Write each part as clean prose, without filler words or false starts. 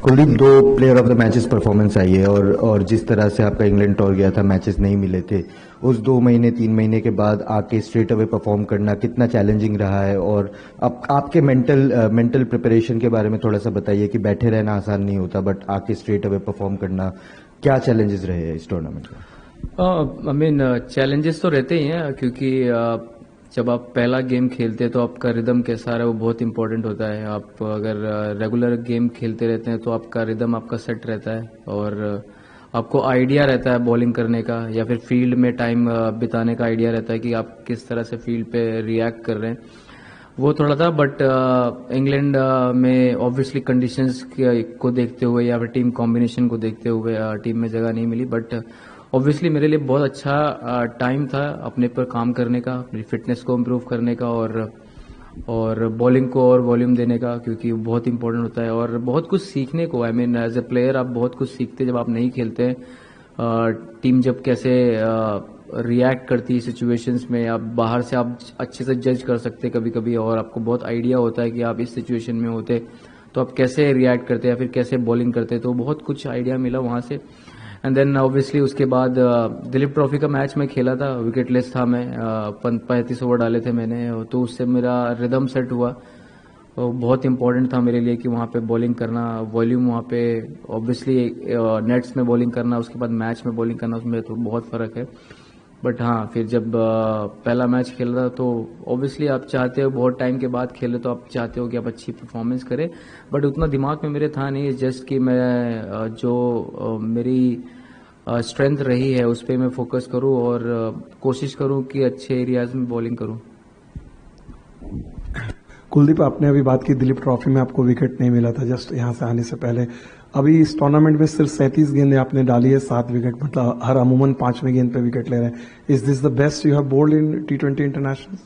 कुलदीप, दो player of the matches performance आई है और जिस तरह से आपका इंग्लैंड टूर गया था, मैचेस नहीं मिले थे, उस 2 महीने 3 महीने के बाद आके स्ट्रेट अवे परफॉर्म करना कितना चैलेंजिंग रहा है। और आपके मेंटल प्रिपरेशन के बारे में थोड़ा सा बताइए कि बैठे रहना आसान नहीं होता, बट आके स्ट्रेट अवे परफॉर्म करना क्या चैलेंजेस रहे हैं इस टूर्नामेंट में? चैलेंजेस तो रहते ही हैं, क्योंकि जब आप पहला गेम खेलते हैं तो आपका रिदम कैसा है वो बहुत इंपॉर्टेंट होता है। आप अगर रेगुलर गेम खेलते रहते हैं तो आपका रिदम आपका सेट रहता है और आपको आइडिया रहता है बॉलिंग करने का या फिर फील्ड में टाइम बिताने का आइडिया रहता है कि आप किस तरह से फील्ड पे रिएक्ट कर रहे हैं। वो थोड़ा था, बट इंग्लैंड में ऑब्वियसली कंडीशंस को देखते हुए या फिर टीम कॉम्बिनेशन को देखते हुए टीम में जगह नहीं मिली, बट ऑब्वियसली मेरे लिए बहुत अच्छा टाइम था अपने पर काम करने का, अपनी फिटनेस को इम्प्रूव करने का और बॉलिंग को और वॉल्यूम देने का, क्योंकि वो बहुत इंपॉर्टेंट होता है और बहुत कुछ सीखने को। एज ए प्लेयर आप बहुत कुछ सीखते हैं जब आप नहीं खेलते हैं। टीम जब कैसे रिएक्ट करती है सिचुएशंस में, आप बाहर से आप अच्छे से जज कर सकते हैं कभी कभी, और आपको बहुत आइडिया होता है कि आप इस सिचुएशन में होते तो आप कैसे रिएक्ट करते या फिर कैसे बॉलिंग करते। तो बहुत कुछ आइडिया मिला वहाँ से। एंड देन ऑब्वियसली उसके बाद दिलीप ट्रॉफी का मैच मैं खेला था, विकेटलेस था मैं, 35 ओवर डाले थे मैंने, तो उससे मेरा रिदम सेट हुआ। तो बहुत इंपॉर्टेंट था मेरे लिए कि वहाँ पे बॉलिंग करना, वॉल्यूम वहाँ पे ऑब्वियसली नेट्स में बॉलिंग करना, उसके बाद मैच में बॉलिंग करना, उसमें तो बहुत फ़र्क है। बट हाँ, फिर जब पहला मैच खेल रहा तो ऑब्वियसली आप चाहते हो, बहुत टाइम के बाद खेले तो आप चाहते हो कि आप अच्छी परफॉर्मेंस करें, बट उतना दिमाग में मेरे था नहीं। जस्ट कि मैं जो मेरी स्ट्रेंथ रही है उस पर मैं फोकस करूं और कोशिश करूं कि अच्छे एरियाज में बॉलिंग करूं। कुलदीप, आपने अभी बात की दिलीप ट्रॉफी में आपको विकेट नहीं मिला था जस्ट यहाँ से आने से पहले। अभी इस टूर्नामेंट में सिर्फ 37 गेंदें आपने डाली है, 7 विकेट, मतलब हर अमूमन 5वें गेंद पे विकेट ले रहे हैं। Is this the best you have bowled in T20 international?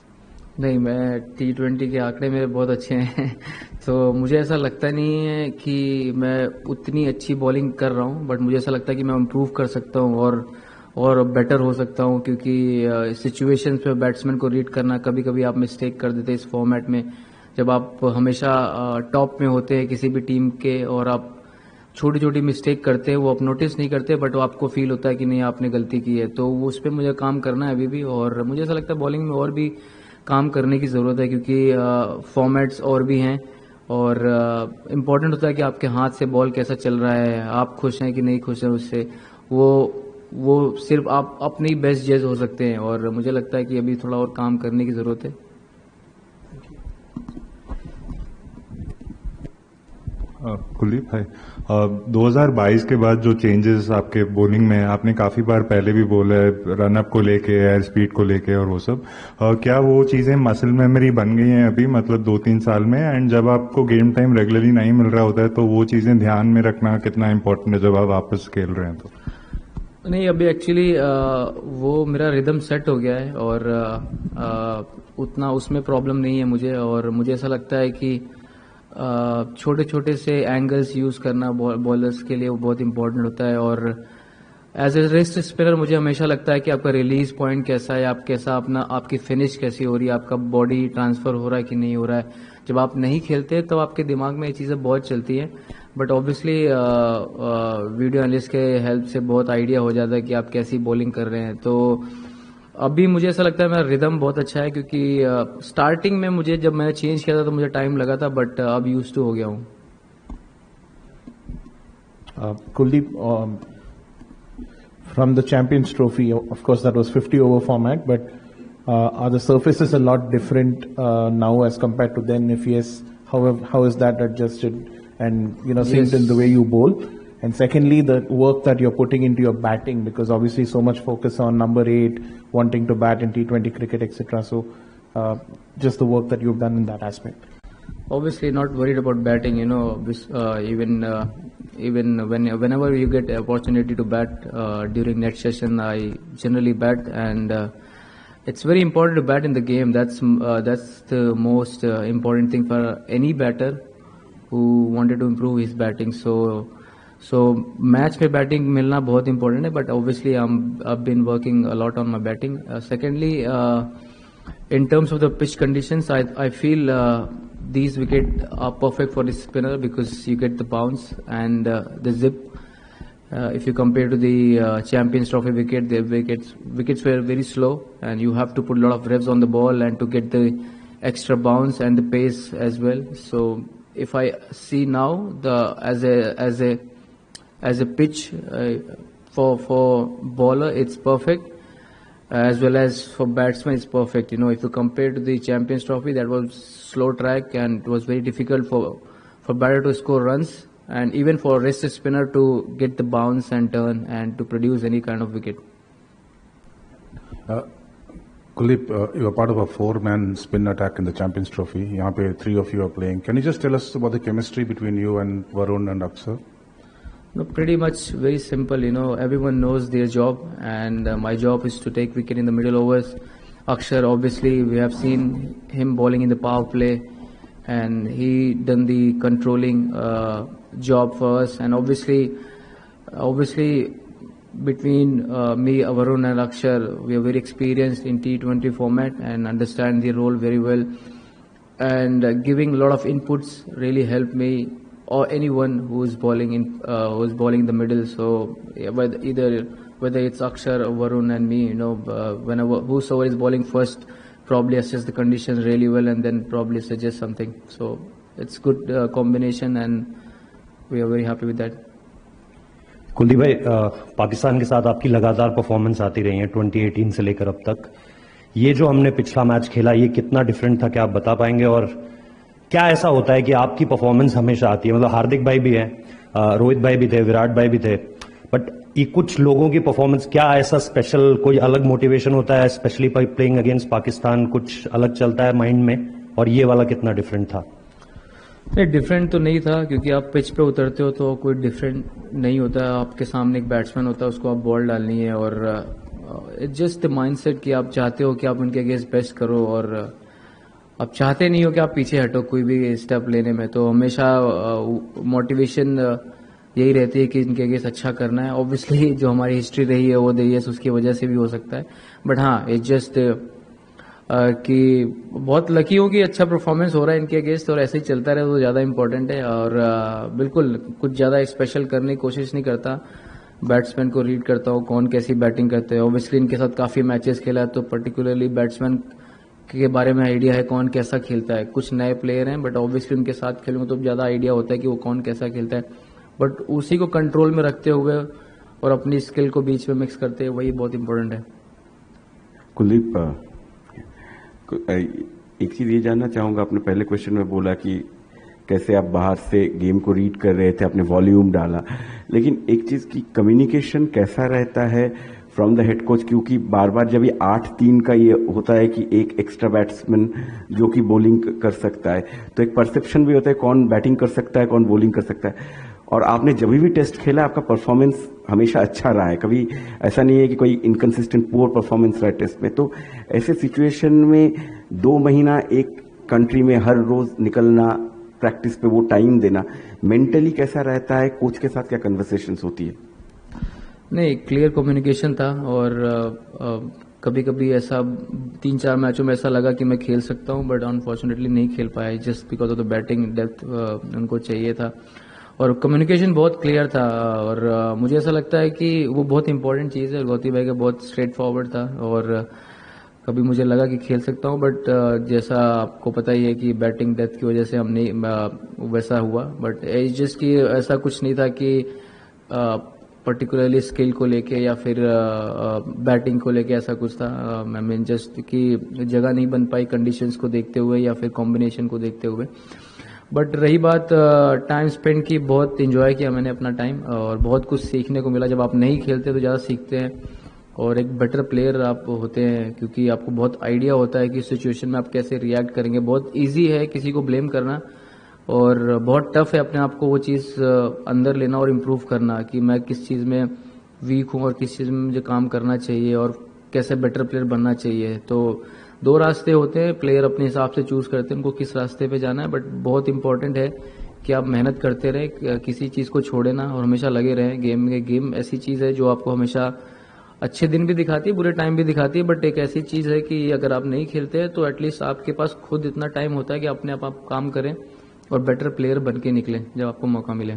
नहीं, मैं T20 के आंकड़े मेरे बहुत अच्छे हैं तो मुझे ऐसा लगता नहीं है कि मैं उतनी अच्छी बॉलिंग कर रहा हूँ, बट मुझे ऐसा लगता है कि मैं इम्प्रूव कर सकता हूँ और बेटर हो सकता हूँ, क्योंकि सिचुएशंस पे बैट्समैन को रीड करना, कभी कभी आप मिस्टेक कर देते हैं इस फॉर्मेट में। जब आप हमेशा टॉप में होते हैं किसी भी टीम के और आप छोटी छोटी मिस्टेक करते हैं, वो आप नोटिस नहीं करते, बट वो आपको फील होता है कि नहीं आपने गलती की है, तो उस पर मुझे काम करना है अभी भी। और मुझे ऐसा लगता है बॉलिंग में और भी काम करने की ज़रूरत है, क्योंकि फॉर्मेट्स और भी हैं और इम्पॉर्टेंट होता है कि आपके हाथ से बॉल कैसा चल रहा है, आप खुश हैं कि नहीं खुश हैं उससे। वो सिर्फ आप अपनी बेस्ट जज हो सकते हैं और मुझे लगता है कि अभी थोड़ा और काम करने की ज़रूरत है। कुलदीप भाई, 2022 के बाद जो चेंजेस आपके बॉलिंग में, आपने काफी बार पहले भी बोला है, रनअप को लेके, एयर स्पीड को लेके और वो सब, क्या वो चीजें मसल मेमोरी बन गई हैं अभी, मतलब 2-3 साल में? एंड जब आपको गेम टाइम रेगुलरली नहीं मिल रहा होता है तो वो चीजें ध्यान में रखना कितना इंपॉर्टेंट है जब आप वापस खेल रहे हैं? तो नहीं, अभी एक्चुअली वो मेरा रिदम सेट हो गया है और उतना उसमें प्रॉब्लम नहीं है मुझे। और मुझे ऐसा लगता है कि छोटे छोटे से एंगल्स यूज़ करना बॉलर्स के लिए वो बहुत इंपॉर्टेंट होता है। और एज ए रेस्ट स्पिनर मुझे हमेशा लगता है कि आपका रिलीज पॉइंट कैसा है, आप कैसा आपकी फिनिश कैसी हो रही है, आपका बॉडी ट्रांसफर हो रहा है कि नहीं हो रहा है। जब आप नहीं खेलते तो आपके दिमाग में ये चीज़ें बहुत चलती हैं, बट ऑब्वियसली वीडियो एनालिस्ट के हेल्प से बहुत आइडिया हो जाता है कि आप कैसी बॉलिंग कर रहे हैं। तो अभी मुझे ऐसा लगता है मेरा रिदम बहुत अच्छा है, क्योंकि स्टार्टिंग में मुझे जब मैंने चेंज किया था तो मुझे टाइम लगा था, बट अब यूज्ड टू हो गया हूँ। Kuldeep, from the Champions Trophy, of course, that was 50 over format, but are the surfaces a lot different now as compared to then? If yes, how is that adjusted and synced in the way you bowl? And secondly, the work that you're putting into your batting, because obviously so much focus on number 8, wanting to bat in T20 cricket, etc. So just the work that you've done in that aspect. Obviously not worried about batting, even whenever you get opportunity to bat during next session, I generally bat, and it's very important to bat in the game. That's the most important thing for any batter who wanted to improve his batting. So match में batting मिलना बहुत important है, but obviously I've been working a lot on my batting. Secondly, In terms of the pitch conditions, I feel these wickets are perfect for the spinner because you get the bounce and the zip. If you compare to the Champions Trophy wicket, the wickets were very slow, and you have to put a lot of revs on the ball and to get the extra bounce and the pace as well. So if I see now as a pitch for bowler, it's perfect. As well as for batsmen, it's perfect. You know, if you compare to the Champions Trophy, that was slow track and it was very difficult for batter to score runs and even for rested spinner to get the bounce and turn and to produce any kind of wicket. Kuldeep, you are part of a 4-man spin attack in the Champions Trophy. यहाँ पे 3 of you are playing. Can you just tell us about the chemistry between you and Varun and Akshar? No, pretty much very simple. You know, everyone knows their job, and my job is to take wicket in the middle overs. Akshar, obviously, we have seen him bowling in the power play, and he done the controlling job for us. And obviously, between me, Varun, and Akshar, we are very experienced in T20 format and understand the role very well. And giving a lot of inputs really helped me or anyone who is bowling in the middle. So yeah, whether it's Akshar or Varun and me, you know, whenever whosoever is bowling first probably assess the conditions really well and then probably suggest something. So it's good combination and we are very happy with that. Kuldeep भाई, पाकिस्तान के साथ आपकी लगातार performance आती रही है 2018 से लेकर अब तक. ये जो हमने पिछला मैच खेला, ये कितना डिफरेंट था, क्या आप बता पाएंगे? और क्या ऐसा होता है कि आपकी परफॉर्मेंस हमेशा आती है? मतलब हार्दिक भाई भी है, रोहित भाई भी थे, विराट भाई भी थे, बट ये कुछ लोगों की परफॉर्मेंस, क्या ऐसा स्पेशल कोई अलग मोटिवेशन होता है, स्पेशली प्लेइंग अगेंस्ट पाकिस्तान, कुछ अलग चलता है माइंड में? और ये वाला कितना डिफरेंट था? नहीं, डिफरेंट तो नहीं था क्योंकि आप पिच पे उतरते हो तो कोई डिफरेंट नहीं होता. आपके सामने एक बैट्समैन होता है, उसको आप बॉल डालनी है और इट्स जस्ट द माइंडसेट कि आप चाहते हो कि आप उनके अगेंस्ट बेस्ट करो और आप चाहते नहीं हो कि आप पीछे हटो कोई भी स्टेप लेने में. तो हमेशा मोटिवेशन यही रहती है कि इनके अगेंस्ट अच्छा करना है. ऑब्वियसली जो हमारी हिस्ट्री रही है वो देयस उसकी वजह से भी हो सकता है, बट हाँ, इट्स जस्ट कि बहुत लकी हूँ कि अच्छा परफॉर्मेंस हो रहा है इनके अगेंस्ट और ऐसे ही चलता रहे तो ज़्यादा इंपॉर्टेंट है. और बिल्कुल कुछ ज़्यादा स्पेशल करने की कोशिश नहीं करता. बैट्समैन को रीड करता हूँ कौन कैसी बैटिंग करते हैं. ऑब्वियसली इनके साथ काफ़ी मैचेस खेला है तो पर्टिकुलरली बैट्समैन के बारे में आइडिया है कौन कैसा खेलता है. कुछ नए प्लेयर हैं बट ऑब्वियसली उनके साथ खेलूंगा तो ज़्यादा आइडिया होता है कि वो कौन कैसा खेलता है, बट उसी को कंट्रोल में रखते हुए और अपनी स्किल को बीच में मिक्स करते हुए वही बहुत इंपॉर्टेंट है. कुलदीप, एक चीज ये जानना चाहूंगा, आपने पहले क्वेश्चन में बोला कि कैसे आप बाहर से गेम को रीड कर रहे थे, आपने वॉल्यूम डाला, लेकिन एक चीज की कम्युनिकेशन कैसा रहता है फ्रॉम द हेड कोच? क्योंकि बार बार जब ये 8-3 का ये होता है कि एक एक्स्ट्रा बैट्समैन जो कि बॉलिंग कर सकता है, तो एक परसेप्शन भी होता है कौन बैटिंग कर सकता है कौन बॉलिंग कर सकता है. और आपने जब भी टेस्ट खेला आपका परफॉर्मेंस हमेशा अच्छा रहा है, कभी ऐसा नहीं है कि कोई इनकंसिस्टेंट पुअर परफॉर्मेंस रहा है टेस्ट में. तो ऐसे सिचुएशन में 2 महीना एक कंट्री में हर रोज निकलना, प्रैक्टिस पे वो टाइम देना, मेंटली कैसा रहता है? कोच के साथ क्या कन्वर्सेशंस होती है? नहीं, क्लियर कम्युनिकेशन था और कभी कभी ऐसा 3-4 मैचों में ऐसा लगा कि मैं खेल सकता हूं बट अनफॉर्चुनेटली नहीं खेल पाया just because of the batting depth उनको चाहिए था. और कम्युनिकेशन बहुत क्लियर था और मुझे ऐसा लगता है कि वो बहुत इंपॉर्टेंट चीज़ है. गौती भाई का बहुत स्ट्रेट फॉरवर्ड था और कभी मुझे लगा कि खेल सकता हूं बट जैसा आपको पता ही है कि बैटिंग डेप्थ की वजह से हम नहीं वैसा हुआ. बट जस्ट कि ऐसा कुछ नहीं था कि पर्टिकुलरली स्किल को लेके या फिर बैटिंग को लेके ऐसा कुछ था. आई मीन जस्ट कि जगह नहीं बन पाई कंडीशंस को देखते हुए या फिर कॉम्बिनेशन को देखते हुए. बट रही बात टाइम स्पेंड की, बहुत इंजॉय किया मैंने अपना टाइम और बहुत कुछ सीखने को मिला. जब आप नहीं खेलते तो ज़्यादा सीखते हैं और एक बेटर प्लेयर आप होते हैं क्योंकि आपको बहुत आइडिया होता है कि सिचुएशन में आप कैसे रिएक्ट करेंगे. बहुत ईजी है किसी को ब्लेम करना और बहुत टफ है अपने आप को वो चीज़ अंदर लेना और इम्प्रूव करना कि मैं किस चीज़ में वीक हूँ और किस चीज़ में मुझे काम करना चाहिए और कैसे बेटर प्लेयर बनना चाहिए. तो 2 रास्ते होते हैं, प्लेयर अपने हिसाब से चूज करते हैं उनको किस रास्ते पे जाना है. बट बहुत इंपॉर्टेंट है कि आप मेहनत करते रहें, किसी चीज़ को छोड़े ना और हमेशा लगे रहें. गेम ऐसी चीज़ है जो आपको हमेशा अच्छे दिन भी दिखाती है, बुरे टाइम भी दिखाती है, बट एक ऐसी चीज़ है कि अगर आप नहीं खेलते हैं तो एटलीस्ट आपके पास खुद इतना टाइम होता है कि अपने आप काम करें और बेटर प्लेयर बन के निकलें जब आपको मौका मिले।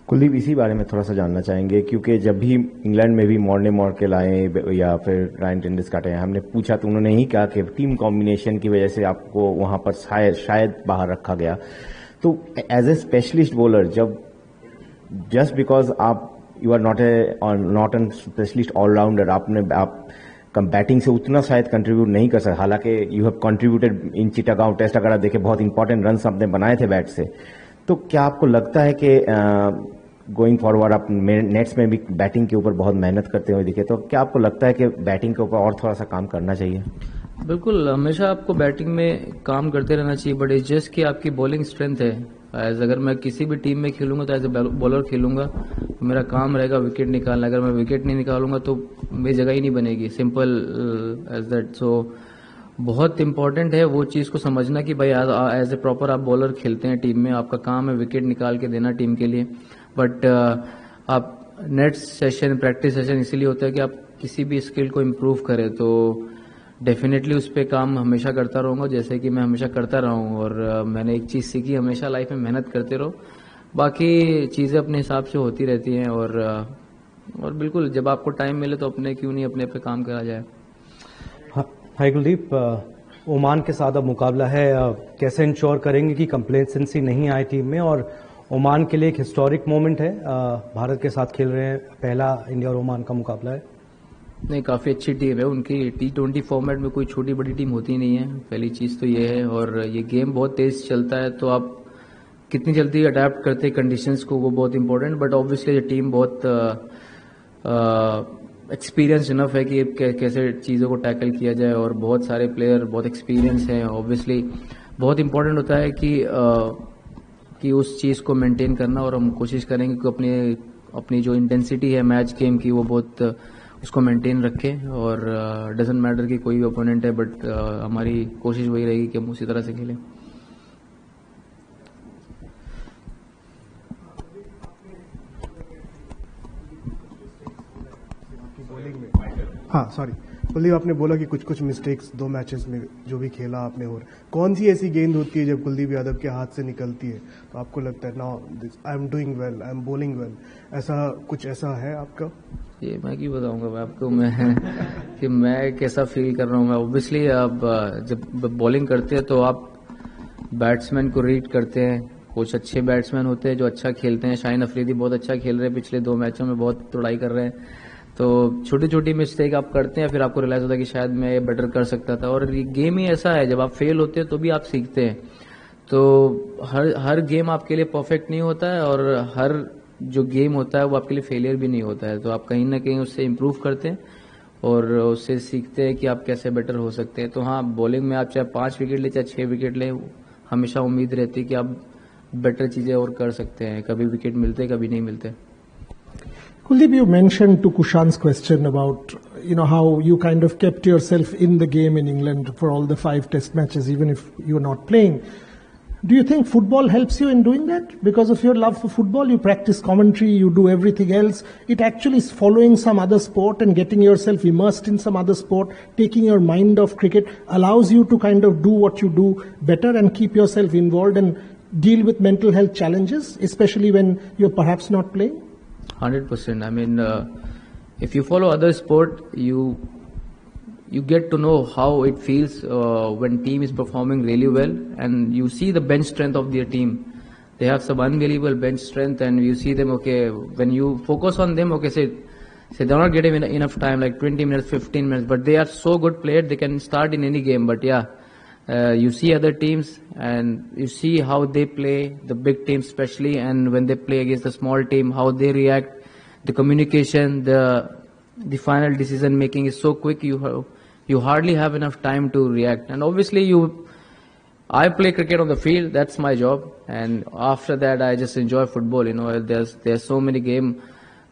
कुलदीप, इसी बारे में थोड़ा सा जानना चाहेंगे, क्योंकि जब भी इंग्लैंड में भी मॉर्ने मॉर्केल आए या फिर रायन टेंडुलकर आए, हमने पूछा तो उन्होंने ही कहा कि टीम कॉम्बिनेशन की वजह से आपको वहां पर शायद बाहर रखा गया। तो एज ए स्पेशलिस्ट बॉलर, जब जस्ट बिकॉज आप you are not an specialist allrounder, आप बैटिंग से उतना शायद कंट्रीब्यूट नहीं कर सकते, हालांकि you have contributed in Chittagong test, अगर आप देखें बहुत इंपॉर्टेंट रन आपने बनाए थे बैट से। तो क्या आपको लगता है कि गोइंग फॉरवर्ड आप नेट्स में भी बैटिंग के ऊपर बहुत मेहनत करते हुए दिखे, तो क्या आपको लगता है कि बैटिंग के ऊपर और थोड़ा सा काम करना चाहिए? बिल्कुल, हमेशा आपको बैटिंग में काम करते रहना चाहिए, बट इट्स जस्ट कि आपकी बॉलिंग स्ट्रेंथ है। अगर मैं किसी भी टीम में खेलूंगा तो एज ए बॉलर खेलूंगा, तो मेरा काम रहेगा विकेट निकालना। अगर मैं विकेट नहीं निकालूंगा तो मेरी जगह ही नहीं बनेगी, सिंपल एज दैट। सो बहुत इंपॉर्टेंट है वो चीज़ को समझना कि भाई एज ए प्रॉपर आप बॉलर खेलते हैं टीम में, आपका काम है विकेट निकाल के देना टीम के लिए। बट आप नेट सेशन, प्रैक्टिस सेशन इसीलिए होता है कि आप किसी भी स्किल को इम्प्रूव करें, तो डेफिनेटली उस पर काम हमेशा करता रहूँगा, जैसे कि मैं हमेशा करता रहा हूँ। और मैंने एक चीज़ सीखी, हमेशा लाइफ में मेहनत करते रहो, बाकी चीज़ें अपने हिसाब से होती रहती हैं। और बिल्कुल जब आपको टाइम मिले तो क्यों नहीं अपने पे काम करा जाए। हाय कुलदीप, ओमान के साथ अब मुकाबला है, कैसे इंश्योर करेंगे कि कंप्लेसेंसी नहीं आए टीम में? और ओमान के लिए एक हिस्टोरिक मोमेंट है, भारत के साथ खेल रहे हैं, पहला इंडिया और ओमान का मुकाबला है। नहीं, काफ़ी अच्छी टीम है उनकी। T20 फॉर्मेट में कोई छोटी बड़ी टीम होती नहीं है, पहली चीज़ तो ये है। और ये गेम बहुत तेज़ चलता है, तो आप कितनी जल्दी अडेप्ट करते हैं कंडीशंस को, वो बहुत इंपॉर्टेंट। बट ऑब्वियसली ये टीम बहुत एक्सपीरियंस इनफ है कि कैसे चीज़ों को टैकल किया जाए, और बहुत सारे प्लेयर बहुत एक्सपीरियंस हैं। ऑब्वियसली बहुत इंपॉर्टेंट होता है कि उस चीज़ को मेंटेन करना, और हम कोशिश करेंगे कि अपनी जो इंटेंसिटी है मैच गेम की वो बहुत उसको मेंटेन रखें। और डजेंट मैटर कि कोई भी ओपोनेंट है, बट हमारी कोशिश वही रहेगी कि हम उसी तरह से खेलें। हाँ सॉरी कुलदीप, आपने बोला कि कुछ मिस्टेक्स 2 मैचेस में जो भी खेला आपने, और कौन सी ऐसी गेंद होती है जब कुलदीप यादव के हाथ से निकलती है तो आपको लगता है now I am doing well, I am bowling well, ऐसा है आपका? ये मैं क्यों बताऊंगा मैं आपको कि मैं कैसा फील कर रहा हूँ। मैं ऑब्वियसली अब जब बॉलिंग करते हैं तो आप बैट्समैन को रीड करते हैं। कुछ अच्छे बैट्समैन होते हैं जो अच्छा खेलते हैं, शाहीन अफरीदी बहुत अच्छा खेल रहे हैं, पिछले 2 मैचों में बहुत तोड़ाई कर रहे हैं। तो छोटी छोटी मिस्टेक आप करते हैं, फिर आपको रियलाइज होता है कि शायद मैं ये बेटर कर सकता था। और ये गेम ही ऐसा है, जब आप फेल होते हैं तो भी आप सीखते हैं। तो हर गेम आपके लिए परफेक्ट नहीं होता है, और हर जो गेम होता है वो आपके लिए फेलियर भी नहीं होता है। तो आप कहीं ना कहीं उससे इम्प्रूव करते हैं और उससे सीखते हैं कि आप कैसे बेटर हो सकते हैं। तो हाँ, बॉलिंग में आप चाहे 5 विकेट ले चाहे 6 विकेट ले, हमेशा उम्मीद रहती है कि आप बेटर चीज़ें और कर सकते हैं। कभी विकेट मिलते, कभी नहीं मिलते। Kuldeep, you mentioned to Kushan's question about, how you kind of kept yourself in the game in England for all the 5 test matches, even if you're not playing. Do you think football helps you in doing that? Because of your love for football, you practice commentary, you do everything else. It actually is following some other sport and getting yourself immersed in some other sport, taking your mind off cricket, allows you to kind of do what you do better and keep yourself involved and deal with mental health challenges, especially when you're perhaps not playing? 100%. I mean, if you follow other sport, you get to know how it feels when team is performing really well, and you see the bench strength of their team. They have some unbelievable bench strength, and you see them. Okay, when you focus on them, okay, say they're not getting enough time, like 20 minutes, 15 minutes, but they are so good players, they can start in any game. But yeah, you see other teams and you see how they play, the big teams especially, and when they play against the small team, how they react, the communication, the final decision making is so quick, you hardly have enough time to react. And obviously I play cricket on the field, that's my job, and after that I just enjoy football. There's so many games,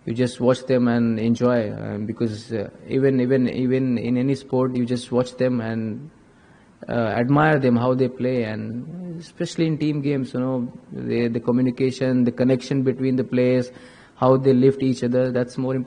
you just watch them and enjoy, because even in any sport you just watch them and admire them, how they play. And especially in team games, the communication, the connection between the players, how they lift each other, that's more important.